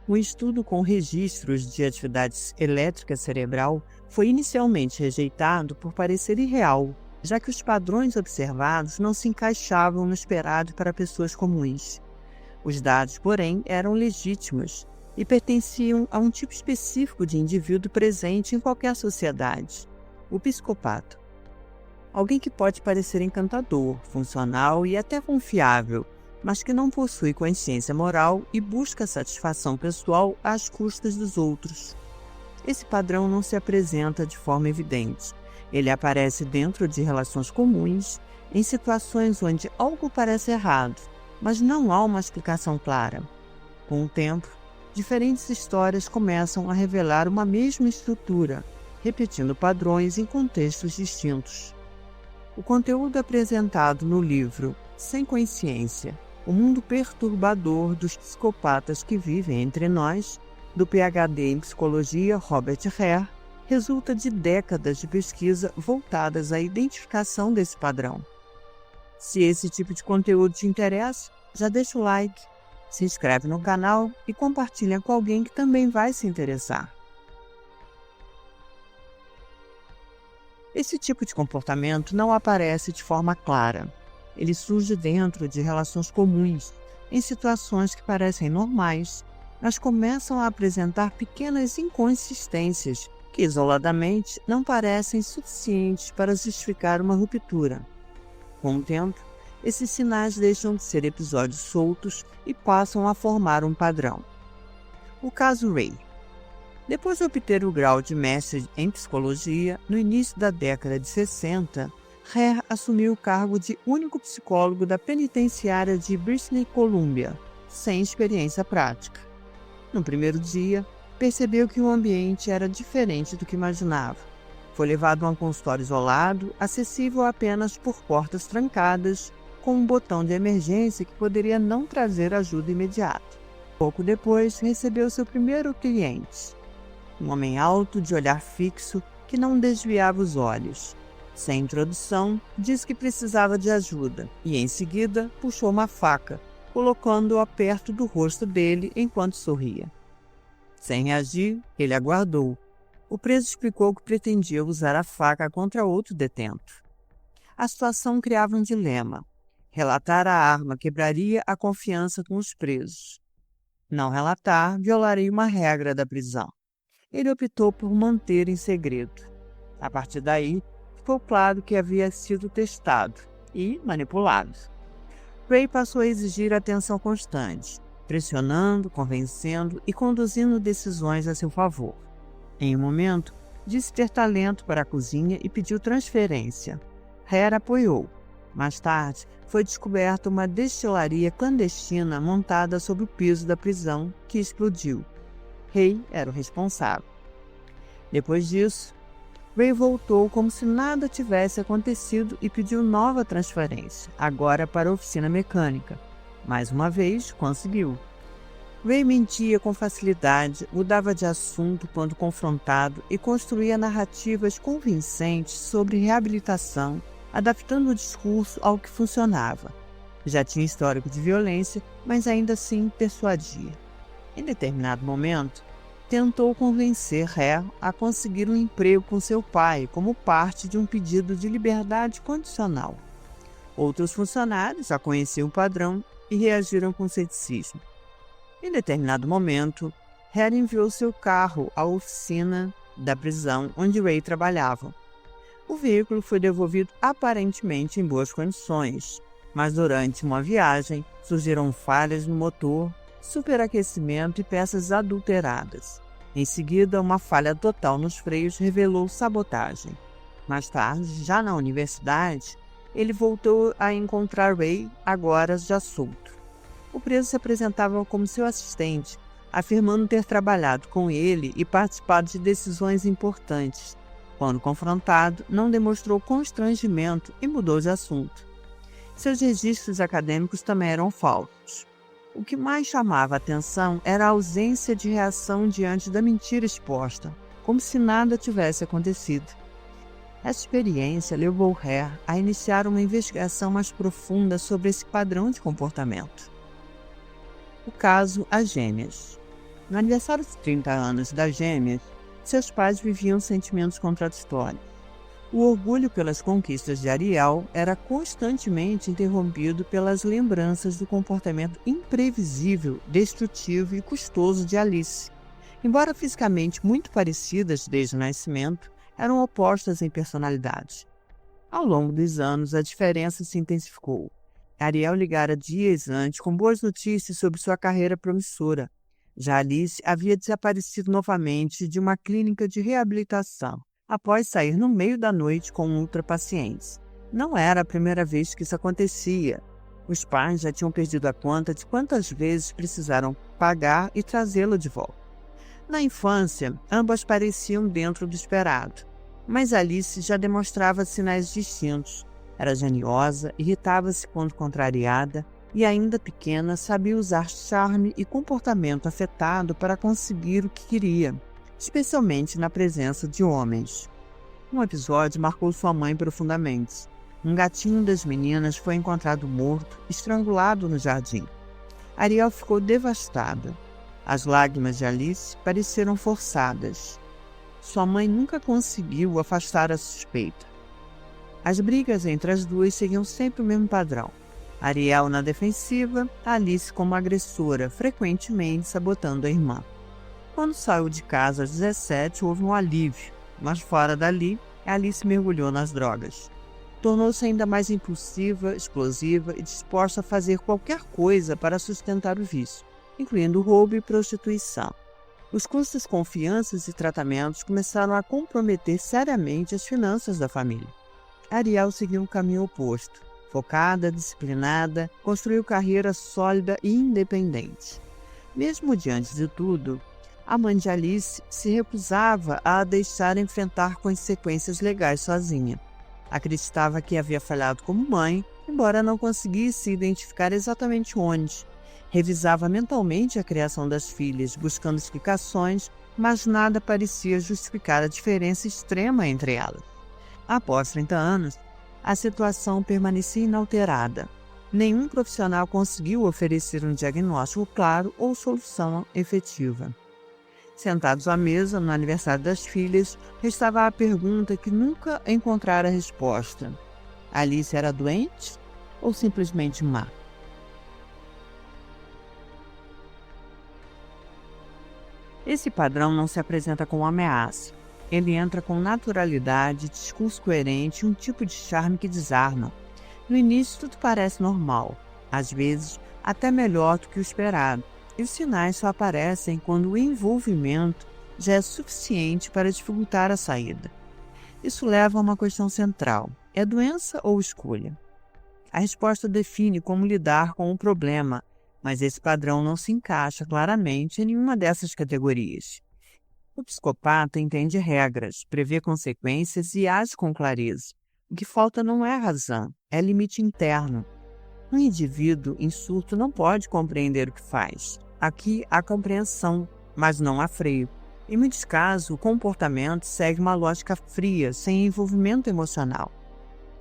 O estudo com registros de atividade elétrica cerebral foi inicialmente rejeitado por parecer irreal, já que os padrões observados não se encaixavam no esperado para pessoas comuns. Os dados, porém, eram legítimos e pertenciam a um tipo específico de indivíduo presente em qualquer sociedade: o psicopata. Alguém que pode parecer encantador, funcional e até confiável, mas que não possui consciência moral e busca satisfação pessoal às custas dos outros. Esse padrão não se apresenta de forma evidente. Ele aparece dentro de relações comuns, em situações onde algo parece errado, mas não há uma explicação clara. Com o tempo, diferentes histórias começam a revelar uma mesma estrutura, repetindo padrões em contextos distintos. O conteúdo apresentado no livro Sem Consciência, o mundo perturbador dos psicopatas que vivem entre nós, do PhD em Psicologia Robert Hare, resulta de décadas de pesquisa voltadas à identificação desse padrão. Se esse tipo de conteúdo te interessa, já deixa o like, se inscreve no canal e compartilha com alguém que também vai se interessar. Esse tipo de comportamento não aparece de forma clara. Ele surge dentro de relações comuns, em situações que parecem normais, mas começam a apresentar pequenas inconsistências que, isoladamente, não parecem suficientes para justificar uma ruptura. Com o tempo, esses sinais deixam de ser episódios soltos e passam a formar um padrão. O caso Ray. Depois de obter o grau de mestre em psicologia, no início da década de 60, Hare assumiu o cargo de único psicólogo da penitenciária de Bristol, Colômbia, sem experiência prática. No primeiro dia, percebeu que o ambiente era diferente do que imaginava. Foi levado a um consultório isolado, acessível apenas por portas trancadas, com um botão de emergência que poderia não trazer ajuda imediata. Pouco depois, recebeu seu primeiro cliente. Um homem alto, de olhar fixo, que não desviava os olhos. Sem introdução, disse que precisava de ajuda e, em seguida, puxou uma faca, colocando-a perto do rosto dele enquanto sorria. Sem reagir, ele aguardou. O preso explicou que pretendia usar a faca contra outro detento. A situação criava um dilema. Relatar a arma quebraria a confiança com os presos. Não relatar violaria uma regra da prisão. Ele optou por manter em segredo. A partir daí, ficou claro que havia sido testado e manipulado. Ray passou a exigir atenção constante, pressionando, convencendo e conduzindo decisões a seu favor. Em um momento, disse ter talento para a cozinha e pediu transferência. Hare apoiou. Mais tarde, foi descoberta uma destilaria clandestina montada sobre o piso da prisão, que explodiu. Ray era o responsável. Depois disso, Ray voltou como se nada tivesse acontecido e pediu nova transferência, agora para a oficina mecânica. Mais uma vez, conseguiu. Ray mentia com facilidade, mudava de assunto quando confrontado e construía narrativas convincentes sobre reabilitação, adaptando o discurso ao que funcionava. Já tinha histórico de violência, mas ainda assim persuadia. Em determinado momento, tentou convencer Hare a conseguir um emprego com seu pai como parte de um pedido de liberdade condicional. Outros funcionários já conheciam o padrão e reagiram com ceticismo. Em determinado momento, Hare enviou seu carro à oficina da prisão onde Ray trabalhava. O veículo foi devolvido aparentemente em boas condições, mas durante uma viagem surgiram falhas no motor, superaquecimento e peças adulteradas. Em seguida, uma falha total nos freios revelou sabotagem. Mais tarde, já na universidade, ele voltou a encontrar Ray, agora já solto. O preso se apresentava como seu assistente, afirmando ter trabalhado com ele e participado de decisões importantes. Quando confrontado, não demonstrou constrangimento e mudou de assunto. Seus registros acadêmicos também eram falsos. O que mais chamava a atenção era a ausência de reação diante da mentira exposta, como se nada tivesse acontecido. Essa experiência levou Hare a iniciar uma investigação mais profunda sobre esse padrão de comportamento. O caso As Gêmeas. No aniversário de 30 anos das gêmeas, seus pais viviam sentimentos contraditórios. O orgulho pelas conquistas de Ariel era constantemente interrompido pelas lembranças do comportamento imprevisível, destrutivo e custoso de Alice. Embora fisicamente muito parecidas desde o nascimento, eram opostas em personalidade. Ao longo dos anos, a diferença se intensificou. Ariel ligara dias antes com boas notícias sobre sua carreira promissora. Já Alice havia desaparecido novamente de uma clínica de reabilitação, após sair no meio da noite com ultrapacientes. Não era a primeira vez que isso acontecia. Os pais já tinham perdido a conta de quantas vezes precisaram pagar e trazê-lo de volta. Na infância, ambas pareciam dentro do esperado, mas Alice já demonstrava sinais distintos. Era geniosa, irritava-se quando contrariada e, ainda pequena, sabia usar charme e comportamento afetado para conseguir o que queria, especialmente na presença de homens. Um episódio marcou sua mãe profundamente. Um gatinho das meninas foi encontrado morto, estrangulado no jardim. Ariel ficou devastada. As lágrimas de Alice pareceram forçadas. Sua mãe nunca conseguiu afastar a suspeita. As brigas entre as duas seguiam sempre o mesmo padrão. Ariel na defensiva, Alice como agressora, frequentemente sabotando a irmã. Quando saiu de casa aos 17, houve um alívio, mas fora dali, Alice mergulhou nas drogas. Tornou-se ainda mais impulsiva, explosiva e disposta a fazer qualquer coisa para sustentar o vício, incluindo roubo e prostituição. Os custos, confianças e tratamentos começaram a comprometer seriamente as finanças da família. Ariel seguiu um caminho oposto. Focada, disciplinada, construiu carreira sólida e independente. Mesmo diante de tudo, a mãe de Alice se recusava a a deixar enfrentar consequências legais sozinha. Acreditava que havia falhado como mãe, embora não conseguisse identificar exatamente onde. Revisava mentalmente a criação das filhas, buscando explicações, mas nada parecia justificar a diferença extrema entre elas. Após 30 anos, a situação permanecia inalterada. Nenhum profissional conseguiu oferecer um diagnóstico claro ou solução efetiva. Sentados à mesa, no aniversário das filhas, restava a pergunta que nunca encontrara resposta. Alice era doente ou simplesmente má? Esse padrão não se apresenta como ameaça. Ele entra com naturalidade, discurso coerente e um tipo de charme que desarma. No início, tudo parece normal, às vezes até melhor do que o esperado, e os sinais só aparecem quando o envolvimento já é suficiente para dificultar a saída. Isso leva a uma questão central: é doença ou escolha? A resposta define como lidar com o problema, mas esse padrão não se encaixa claramente em nenhuma dessas categorias. O psicopata entende regras, prevê consequências e age com clareza. O que falta não é razão, é limite interno. Um indivíduo em surto não pode compreender o que faz. Aqui há compreensão, mas não há freio. Em muitos casos, o comportamento segue uma lógica fria, sem envolvimento emocional.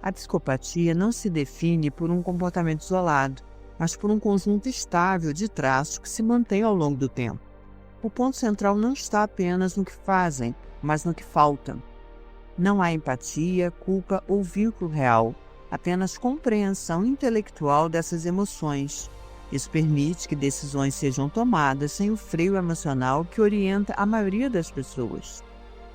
A psicopatia não se define por um comportamento isolado, mas por um conjunto estável de traços que se mantém ao longo do tempo. O ponto central não está apenas no que fazem, mas no que falta. Não há empatia, culpa ou vínculo real, apenas compreensão intelectual dessas emoções. Isso permite que decisões sejam tomadas sem o freio emocional que orienta a maioria das pessoas.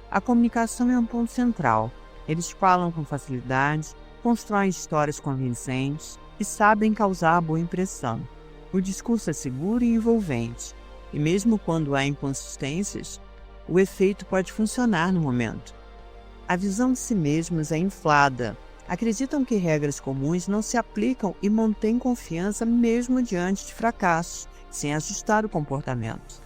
A comunicação é um ponto central. Eles falam com facilidade, constroem histórias convincentes e sabem causar boa impressão. O discurso é seguro e envolvente. E mesmo quando há inconsistências, o efeito pode funcionar no momento. A visão de si mesmos é inflada. Acreditam que regras comuns não se aplicam e mantêm confiança mesmo diante de fracassos, sem ajustar o comportamento.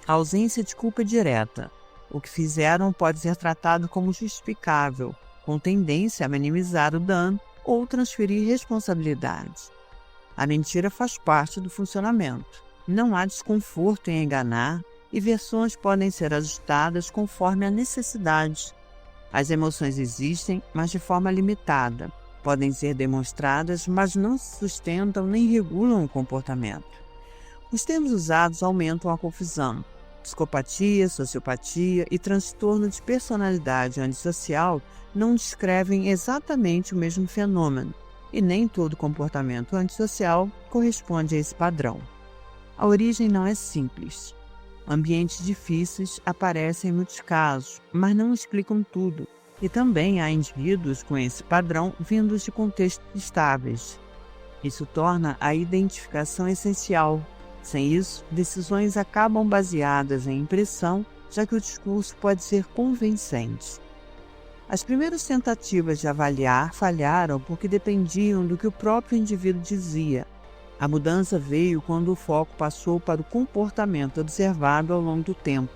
A ausência de culpa direta. O que fizeram pode ser tratado como justificável, com tendência a minimizar o dano ou transferir responsabilidade. A mentira faz parte do funcionamento. Não há desconforto em enganar e versões podem ser ajustadas conforme a necessidade. As emoções existem, mas de forma limitada. Podem ser demonstradas, mas não sustentam nem regulam o comportamento. Os termos usados aumentam a confusão. Psicopatia, sociopatia e transtorno de personalidade antissocial não descrevem exatamente o mesmo fenômeno, e nem todo comportamento antissocial corresponde a esse padrão. A origem não é simples. Ambientes difíceis aparecem em muitos casos, mas não explicam tudo, e também há indivíduos com esse padrão vindos de contextos estáveis. Isso torna a identificação essencial. Sem isso, decisões acabam baseadas em impressão, já que o discurso pode ser convincente. As primeiras tentativas de avaliar falharam porque dependiam do que o próprio indivíduo dizia. A mudança veio quando o foco passou para o comportamento observado ao longo do tempo.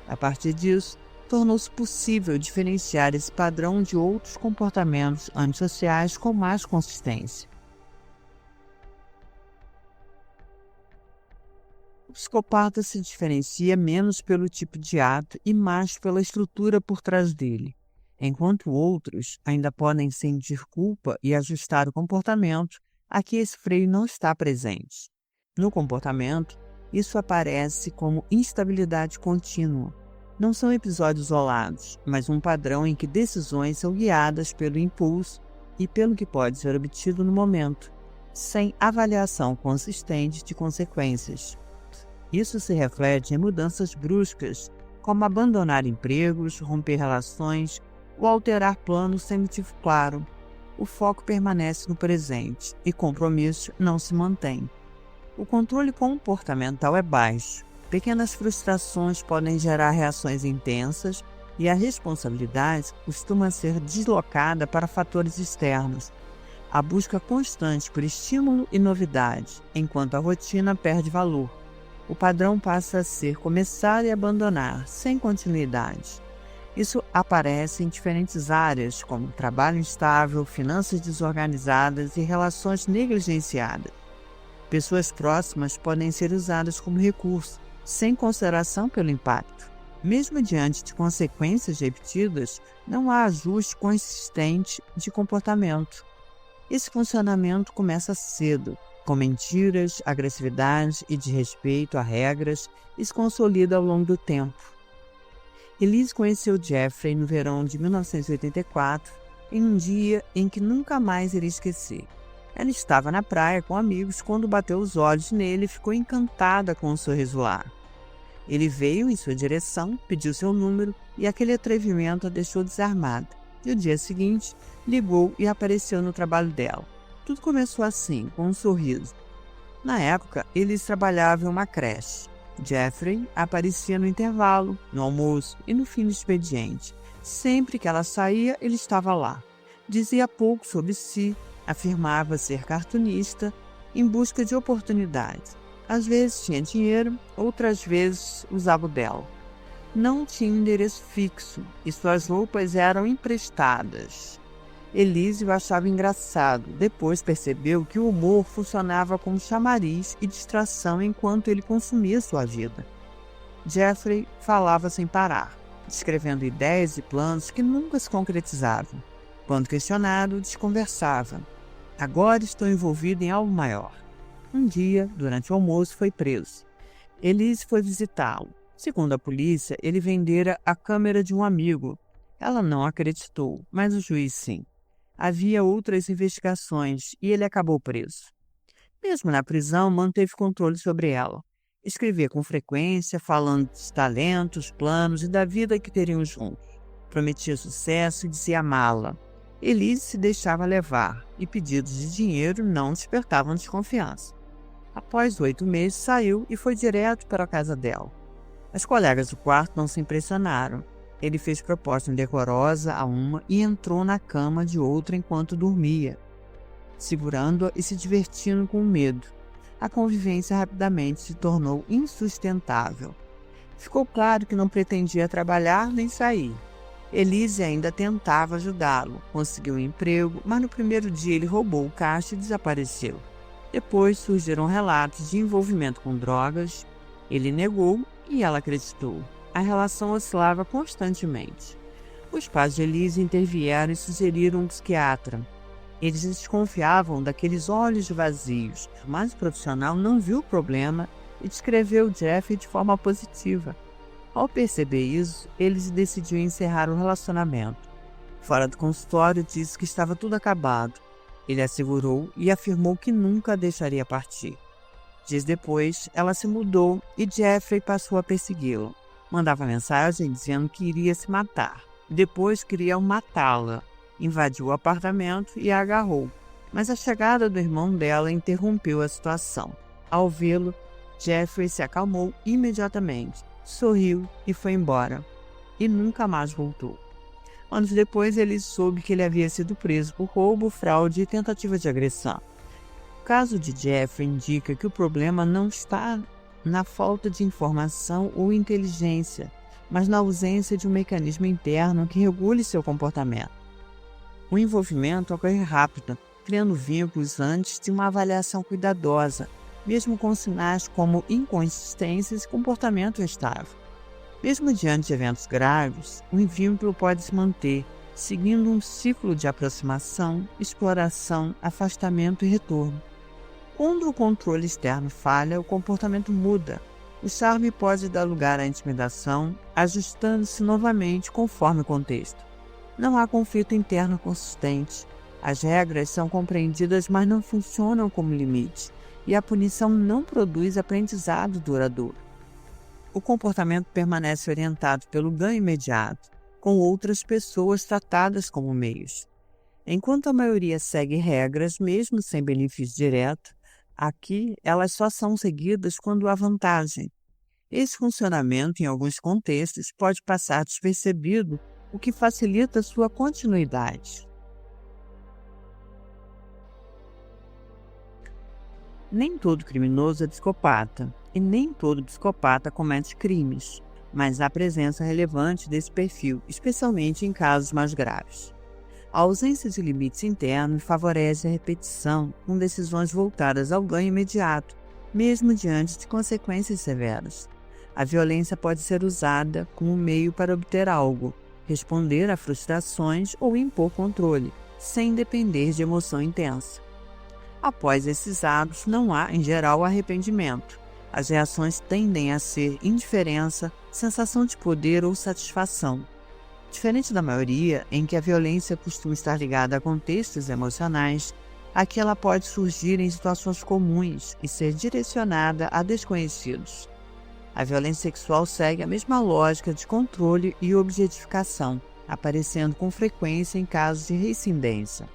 A partir disso, tornou-se possível diferenciar esse padrão de outros comportamentos antissociais com mais consistência. O psicopata se diferencia menos pelo tipo de ato e mais pela estrutura por trás dele, enquanto outros ainda podem sentir culpa e ajustar o comportamento. Aqui esse freio não está presente. No comportamento, isso aparece como instabilidade contínua. Não são episódios isolados, mas um padrão em que decisões são guiadas pelo impulso e pelo que pode ser obtido no momento, sem avaliação consistente de consequências. Isso se reflete em mudanças bruscas, como abandonar empregos, romper relações ou alterar planos sem motivo claro. O foco permanece no presente e compromisso não se mantém. O controle comportamental é baixo. Pequenas frustrações podem gerar reações intensas e a responsabilidade costuma ser deslocada para fatores externos. A busca constante por estímulo e novidade, enquanto a rotina perde valor. O padrão passa a ser começar e abandonar, sem continuidade. Isso aparece em diferentes áreas, como trabalho instável, finanças desorganizadas e relações negligenciadas. Pessoas próximas podem ser usadas como recurso, sem consideração pelo impacto. Mesmo diante de consequências repetidas, não há ajuste consistente de comportamento. Esse funcionamento começa cedo, com mentiras, agressividade e desrespeito a regras, e se consolida ao longo do tempo. Elise conheceu Jeffrey no verão de 1984, em um dia em que nunca mais iria esquecer. Ela estava na praia com amigos quando bateu os olhos nele e ficou encantada com o sorriso largo. Ele veio em sua direção, pediu seu número e aquele atrevimento a deixou desarmada. E o dia seguinte, ligou e apareceu no trabalho dela. Tudo começou assim, com um sorriso. Na época, eles trabalhavam em uma creche. Jeffrey aparecia no intervalo, no almoço e no fim do expediente. Sempre que ela saía, ele estava lá. Dizia pouco sobre si, afirmava ser cartunista, em busca de oportunidades. Às vezes tinha dinheiro, outras vezes usava o dela. Não tinha endereço fixo e suas roupas eram emprestadas. Elise o achava engraçado. Depois percebeu que o humor funcionava como chamariz e distração enquanto ele consumia sua vida. Jeffrey falava sem parar, descrevendo ideias e planos que nunca se concretizavam. Quando questionado, desconversava. Agora estou envolvido em algo maior. Um dia, durante o almoço, foi preso. Elise foi visitá-lo. Segundo a polícia, ele vendera a câmera de um amigo. Ela não acreditou, mas o juiz sim. Havia outras investigações e ele acabou preso. Mesmo na prisão, manteve controle sobre ela. Escrevia com frequência, falando dos talentos, planos e da vida que teriam juntos. Prometia sucesso e dizia amá-la. Elise se deixava levar e pedidos de dinheiro não despertavam desconfiança. Após 8 meses, saiu e foi direto para a casa dela. As colegas do quarto não se impressionaram. Ele fez proposta indecorosa a uma e entrou na cama de outra enquanto dormia, segurando-a e se divertindo com medo. A convivência rapidamente se tornou insustentável. Ficou claro que não pretendia trabalhar nem sair. Elise ainda tentava ajudá-lo, conseguiu um emprego, mas no primeiro dia ele roubou o caixa e desapareceu. Depois surgiram relatos de envolvimento com drogas. Ele negou e ela acreditou. A relação oscilava constantemente. Os pais de Elise intervieram e sugeriram um psiquiatra. Eles desconfiavam daqueles olhos vazios, mas o profissional não viu o problema e descreveu Jeffrey de forma positiva. Ao perceber isso, ele decidiu encerrar o relacionamento. Fora do consultório, disse que estava tudo acabado. Ele assegurou e afirmou que nunca a deixaria partir. Dias depois, ela se mudou e Jeffrey passou a persegui-la. Mandava mensagem dizendo que iria se matar. Depois queria matá-la. Invadiu o apartamento e a agarrou. Mas a chegada do irmão dela interrompeu a situação. Ao vê-lo, Jeffrey se acalmou imediatamente, sorriu e foi embora. E nunca mais voltou. Anos depois, ele soube que ele havia sido preso por roubo, fraude e tentativa de agressão. O caso de Jeffrey indica que o problema não está na falta de informação ou inteligência, mas na ausência de um mecanismo interno que regule seu comportamento. O envolvimento ocorre rápido, criando vínculos antes de uma avaliação cuidadosa, mesmo com sinais como inconsistências e comportamento instável. Mesmo diante de eventos graves, o vínculo pode se manter, seguindo um ciclo de aproximação, exploração, afastamento e retorno. Quando o controle externo falha, o comportamento muda. O charme pode dar lugar à intimidação, ajustando-se novamente conforme o contexto. Não há conflito interno consistente. As regras são compreendidas, mas não funcionam como limite, e a punição não produz aprendizado duradouro. O comportamento permanece orientado pelo ganho imediato, com outras pessoas tratadas como meios. Enquanto a maioria segue regras, mesmo sem benefício direto, aqui elas só são seguidas quando há vantagem. Esse funcionamento, em alguns contextos, pode passar despercebido, o que facilita sua continuidade. Nem todo criminoso é psicopata, e nem todo psicopata comete crimes, mas há presença relevante desse perfil, especialmente em casos mais graves. A ausência de limites internos favorece a repetição, com decisões voltadas ao ganho imediato, mesmo diante de consequências severas. A violência pode ser usada como meio para obter algo, responder a frustrações ou impor controle, sem depender de emoção intensa. Após esses atos, não há, em geral, arrependimento. As reações tendem a ser indiferença, sensação de poder ou satisfação. Diferente da maioria, em que a violência costuma estar ligada a contextos emocionais, aqui ela pode surgir em situações comuns e ser direcionada a desconhecidos. A violência sexual segue a mesma lógica de controle e objetificação, aparecendo com frequência em casos de reincidência.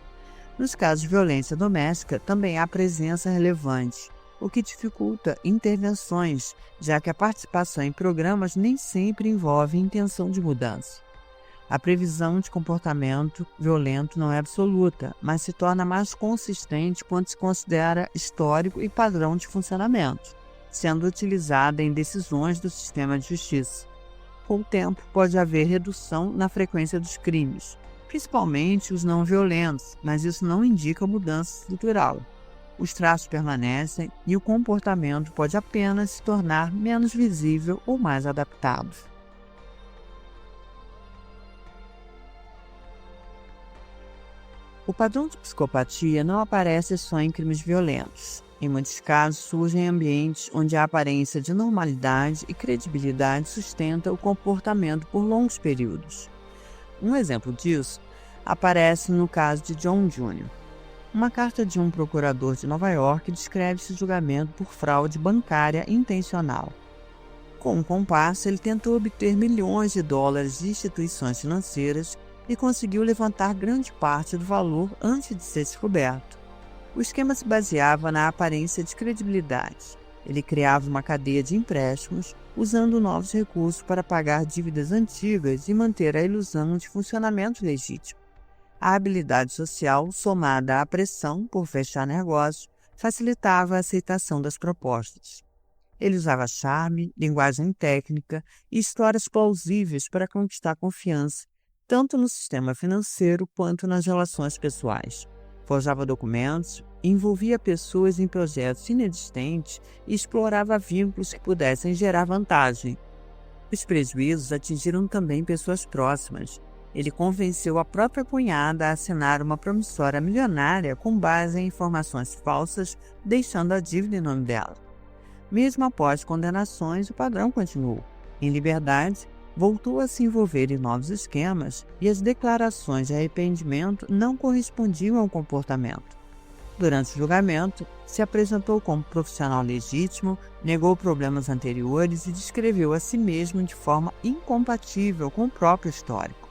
Nos casos de violência doméstica, também há presença relevante, o que dificulta intervenções, já que a participação em programas nem sempre envolve intenção de mudança. A previsão de comportamento violento não é absoluta, mas se torna mais consistente quando se considera histórico e padrão de funcionamento, sendo utilizada em decisões do sistema de justiça. Com o tempo, pode haver redução na frequência dos crimes, principalmente os não violentos, mas isso não indica mudança estrutural. Os traços permanecem e o comportamento pode apenas se tornar menos visível ou mais adaptado. O padrão de psicopatia não aparece só em crimes violentos. Em muitos casos, surge em ambientes onde a aparência de normalidade e credibilidade sustenta o comportamento por longos períodos. Um exemplo disso aparece no caso de John Jr. Uma carta de um procurador de Nova York descreve esse julgamento por fraude bancária intencional. Com um compasso, ele tentou obter milhões de dólares de instituições financeiras e conseguiu levantar grande parte do valor antes de ser descoberto. O esquema se baseava na aparência de credibilidade. Ele criava uma cadeia de empréstimos, usando novos recursos para pagar dívidas antigas e manter a ilusão de funcionamento legítimo. A habilidade social, somada à pressão por fechar negócios, facilitava a aceitação das propostas. Ele usava charme, linguagem técnica e histórias plausíveis para conquistar confiança, tanto no sistema financeiro quanto nas relações pessoais. Forjava documentos, envolvia pessoas em projetos inexistentes e explorava vínculos que pudessem gerar vantagem. Os prejuízos atingiram também pessoas próximas. Ele convenceu a própria cunhada a assinar uma promissória milionária com base em informações falsas, deixando a dívida em nome dela. Mesmo após condenações, o padrão continuou. Em liberdade, voltou a se envolver em novos esquemas e as declarações de arrependimento não correspondiam ao comportamento. Durante o julgamento, se apresentou como profissional legítimo, negou problemas anteriores e descreveu a si mesmo de forma incompatível com o próprio histórico.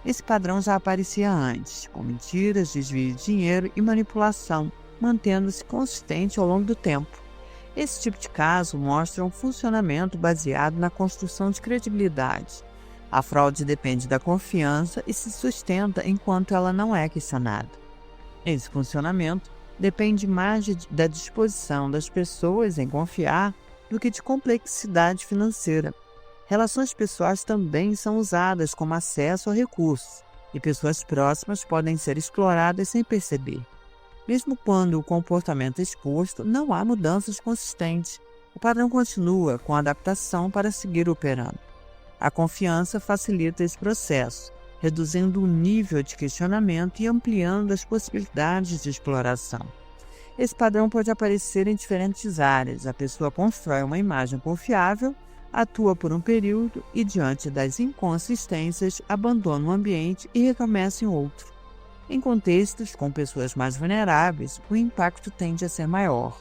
Esse padrão já aparecia antes, com mentiras, desvio de dinheiro e manipulação, mantendo-se consistente ao longo do tempo. Esse tipo de caso mostra um funcionamento baseado na construção de credibilidade. A fraude depende da confiança e se sustenta enquanto ela não é questionada. Esse funcionamento depende mais da disposição das pessoas em confiar do que de complexidade financeira. Relações pessoais também são usadas como acesso a recursos, e pessoas próximas podem ser exploradas sem perceber. Mesmo quando o comportamento é exposto, não há mudanças consistentes. O padrão continua com adaptação para seguir operando. A confiança facilita esse processo, reduzindo o nível de questionamento e ampliando as possibilidades de exploração. Esse padrão pode aparecer em diferentes áreas. A pessoa constrói uma imagem confiável, atua por um período e, diante das inconsistências, abandona um ambiente e recomeça em outro. Em contextos com pessoas mais vulneráveis, o impacto tende a ser maior.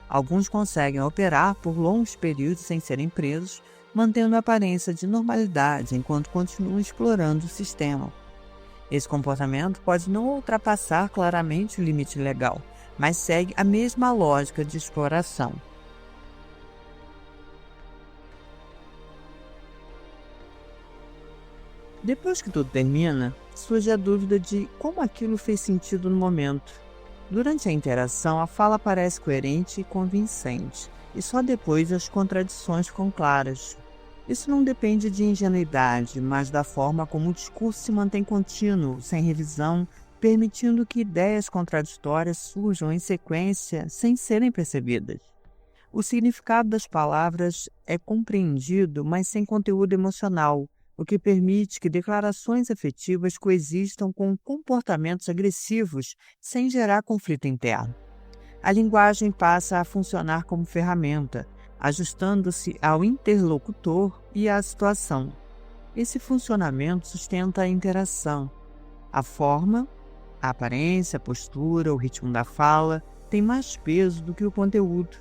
Alguns conseguem operar por longos períodos sem serem presos, mantendo a aparência de normalidade enquanto continuam explorando o sistema. Esse comportamento pode não ultrapassar claramente o limite legal, mas segue a mesma lógica de exploração. Depois que tudo termina, surge a dúvida de como aquilo fez sentido no momento. Durante a interação, a fala parece coerente e convincente, e só depois as contradições ficam claras. Isso não depende de ingenuidade, mas da forma como o discurso se mantém contínuo, sem revisão, permitindo que ideias contraditórias surjam em sequência sem serem percebidas. O significado das palavras é compreendido, mas sem conteúdo emocional, o que permite que declarações afetivas coexistam com comportamentos agressivos sem gerar conflito interno. A linguagem passa a funcionar como ferramenta, ajustando-se ao interlocutor e à situação. Esse funcionamento sustenta a interação. A forma, a aparência, a postura, o ritmo da fala têm mais peso do que o conteúdo,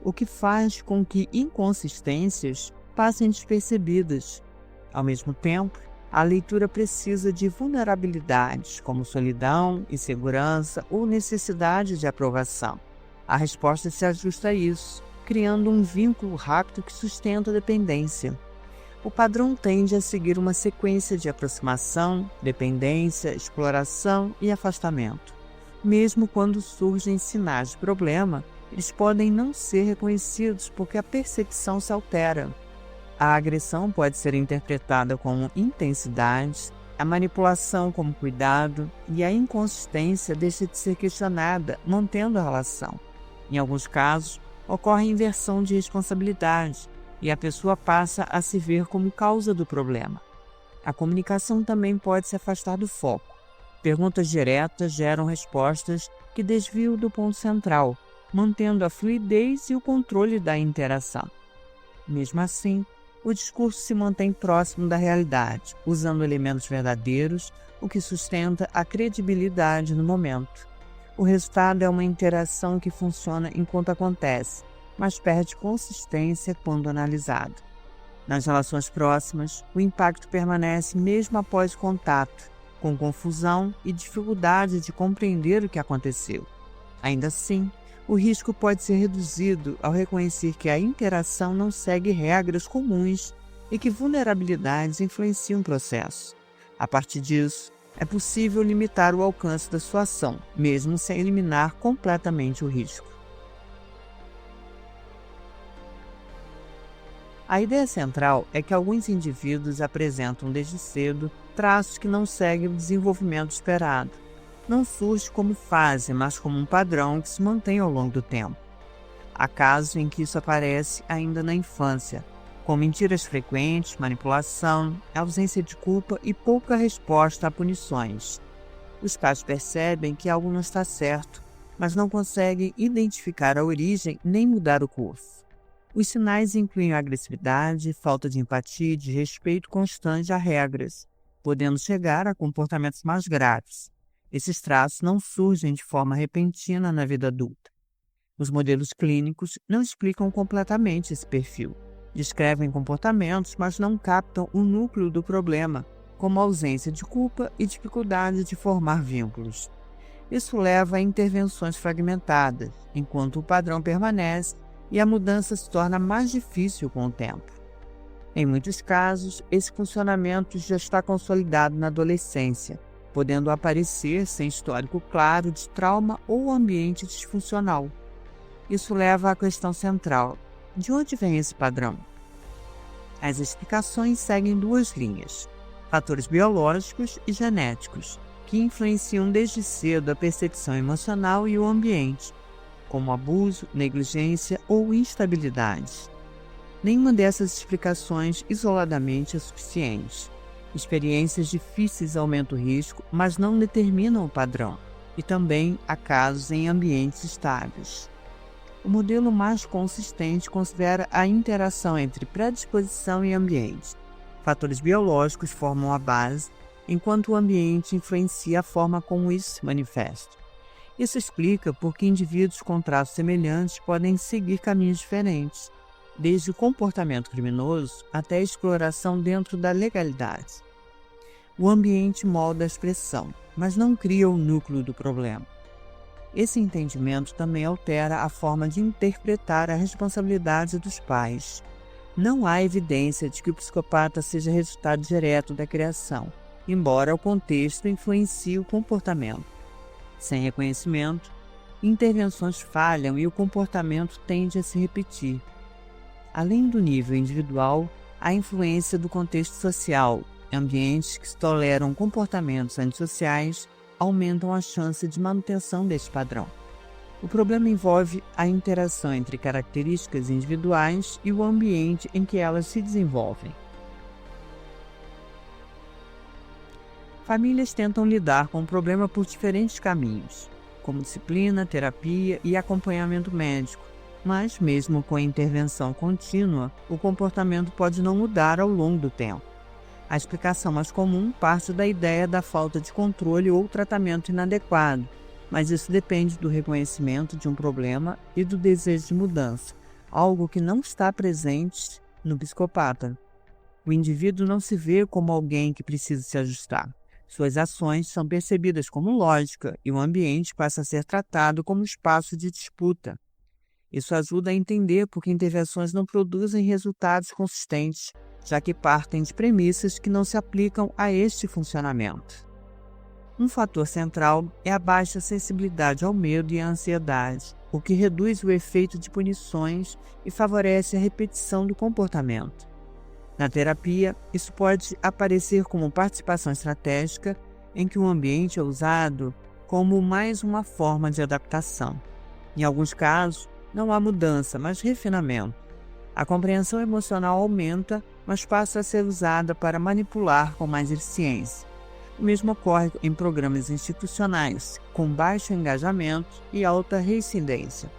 o que faz com que inconsistências passem despercebidas. Ao mesmo tempo, a leitura precisa de vulnerabilidades, como solidão, insegurança ou necessidade de aprovação. A resposta se ajusta a isso, criando um vínculo rápido que sustenta a dependência. O padrão tende a seguir uma sequência de aproximação, dependência, exploração e afastamento. Mesmo quando surgem sinais de problema, eles podem não ser reconhecidos porque a percepção se altera. A agressão pode ser interpretada como intensidade, a manipulação como cuidado e a inconsistência deixa de ser questionada, mantendo a relação. Em alguns casos, ocorre inversão de responsabilidade e a pessoa passa a se ver como causa do problema. A comunicação também pode se afastar do foco. Perguntas diretas geram respostas que desviam do ponto central, mantendo a fluidez e o controle da interação. Mesmo assim, o discurso se mantém próximo da realidade, usando elementos verdadeiros, o que sustenta a credibilidade no momento. O resultado é uma interação que funciona enquanto acontece, mas perde consistência quando analisado. Nas relações próximas, o impacto permanece mesmo após o contato, com confusão e dificuldade de compreender o que aconteceu. Ainda assim, o risco pode ser reduzido ao reconhecer que a interação não segue regras comuns e que vulnerabilidades influenciam o processo. A partir disso, é possível limitar o alcance da sua ação, mesmo sem eliminar completamente o risco. A ideia central é que alguns indivíduos apresentam desde cedo traços que não seguem o desenvolvimento esperado. Não surge como fase, mas como um padrão que se mantém ao longo do tempo. Há casos em que isso aparece ainda na infância, com mentiras frequentes, manipulação, ausência de culpa e pouca resposta a punições. Os pais percebem que algo não está certo, mas não conseguem identificar a origem nem mudar o curso. Os sinais incluem agressividade, falta de empatia e de respeito constante a regras, podendo chegar a comportamentos mais graves. Esses traços não surgem de forma repentina na vida adulta. Os modelos clínicos não explicam completamente esse perfil. Descrevem comportamentos, mas não captam o núcleo do problema, como ausência de culpa e dificuldade de formar vínculos. Isso leva a intervenções fragmentadas, enquanto o padrão permanece e a mudança se torna mais difícil com o tempo. Em muitos casos, esse funcionamento já está consolidado na adolescência, podendo aparecer sem histórico claro de trauma ou ambiente disfuncional. Isso leva à questão central: de onde vem esse padrão? As explicações seguem duas linhas: fatores biológicos e genéticos, que influenciam desde cedo a percepção emocional e o ambiente, como abuso, negligência ou instabilidade. Nenhuma dessas explicações isoladamente é suficiente. Experiências difíceis aumentam o risco, mas não determinam o padrão, e também há casos em ambientes estáveis. O modelo mais consistente considera a interação entre predisposição e ambiente. Fatores biológicos formam a base, enquanto o ambiente influencia a forma como isso se manifesta. Isso explica por que indivíduos com traços semelhantes podem seguir caminhos diferentes, desde o comportamento criminoso até a exploração dentro da legalidade. O ambiente molda a expressão, mas não cria o núcleo do problema. Esse entendimento também altera a forma de interpretar a responsabilidade dos pais. Não há evidência de que o psicopata seja resultado direto da criação, embora o contexto influencie o comportamento. Sem reconhecimento, intervenções falham e o comportamento tende a se repetir. Além do nível individual, há influência do contexto social. Ambientes que toleram comportamentos antissociais aumentam a chance de manutenção deste padrão. O problema envolve a interação entre características individuais e o ambiente em que elas se desenvolvem. Famílias tentam lidar com o problema por diferentes caminhos, como disciplina, terapia e acompanhamento médico, mas mesmo com a intervenção contínua, o comportamento pode não mudar ao longo do tempo. A explicação mais comum parte da ideia da falta de controle ou tratamento inadequado, mas isso depende do reconhecimento de um problema e do desejo de mudança, algo que não está presente no psicopata. O indivíduo não se vê como alguém que precisa se ajustar. Suas ações são percebidas como lógica e o ambiente passa a ser tratado como espaço de disputa. Isso ajuda a entender por que intervenções não produzem resultados consistentes, já que partem de premissas que não se aplicam a este funcionamento. Um fator central é a baixa sensibilidade ao medo e à ansiedade, o que reduz o efeito de punições e favorece a repetição do comportamento. Na terapia, isso pode aparecer como participação estratégica, em que o ambiente é usado como mais uma forma de adaptação. Em alguns casos, não há mudança, mas refinamento. A compreensão emocional aumenta, mas passa a ser usada para manipular com mais eficiência. O mesmo ocorre em programas institucionais, com baixo engajamento e alta reincidência.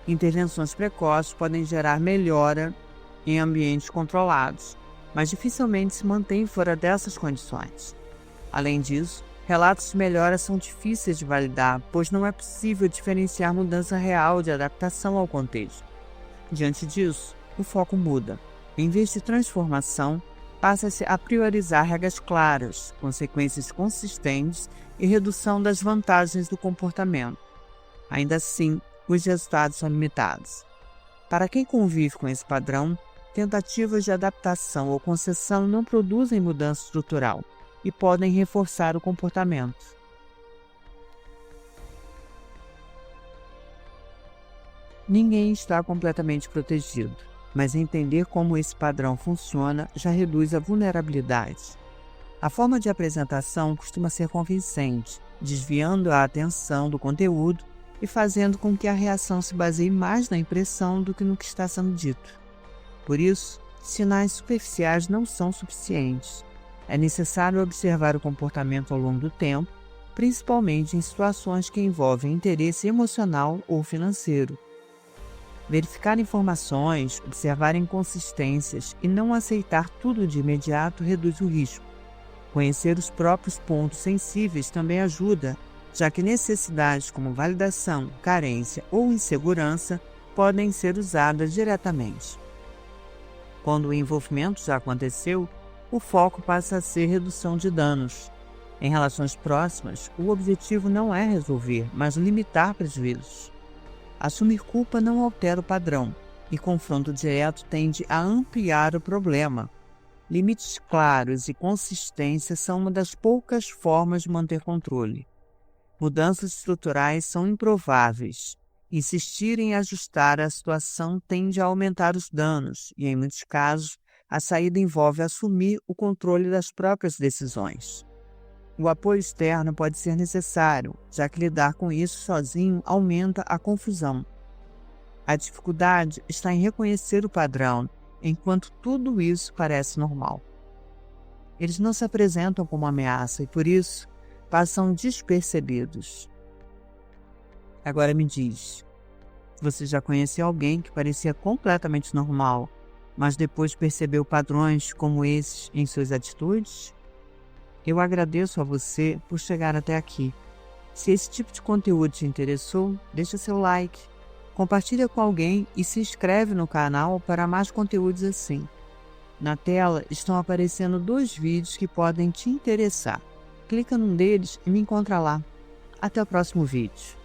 Intervenções precoces podem gerar melhora em ambientes controlados, mas dificilmente se mantêm fora dessas condições. Além disso, relatos de melhora são difíceis de validar, pois não é possível diferenciar mudança real de adaptação ao contexto. Diante disso, o foco muda. Em vez de transformação, passa-se a priorizar regras claras, consequências consistentes e redução das vantagens do comportamento. Ainda assim, os resultados são limitados. Para quem convive com esse padrão, tentativas de adaptação ou concessão não produzem mudança estrutural e podem reforçar o comportamento. Ninguém está completamente protegido, mas entender como esse padrão funciona já reduz a vulnerabilidade. A forma de apresentação costuma ser convincente, desviando a atenção do conteúdo e fazendo com que a reação se baseie mais na impressão do que no que está sendo dito. Por isso, sinais superficiais não são suficientes. É necessário observar o comportamento ao longo do tempo, principalmente em situações que envolvem interesse emocional ou financeiro. Verificar informações, observar inconsistências e não aceitar tudo de imediato reduz o risco. Conhecer os próprios pontos sensíveis também ajuda, já que necessidades como validação, carência ou insegurança podem ser usadas diretamente. Quando o envolvimento já aconteceu, o foco passa a ser redução de danos. Em relações próximas, o objetivo não é resolver, mas limitar prejuízos. Assumir culpa não altera o padrão, e confronto direto tende a ampliar o problema. Limites claros e consistência são uma das poucas formas de manter controle. Mudanças estruturais são improváveis. Insistir em ajustar a situação tende a aumentar os danos, e, em muitos casos, a saída envolve assumir o controle das próprias decisões. O apoio externo pode ser necessário, já que lidar com isso sozinho aumenta a confusão. A dificuldade está em reconhecer o padrão, enquanto tudo isso parece normal. Eles não se apresentam como ameaça e, por isso, passam despercebidos. Agora me diz, você já conheceu alguém que parecia completamente normal, mas depois percebeu padrões como esses em suas atitudes? Eu agradeço a você por chegar até aqui. Se esse tipo de conteúdo te interessou, deixa seu like, compartilha com alguém e se inscreve no canal para mais conteúdos assim. Na tela estão aparecendo 2 vídeos que podem te interessar. Clica num deles e me encontra lá. Até o próximo vídeo.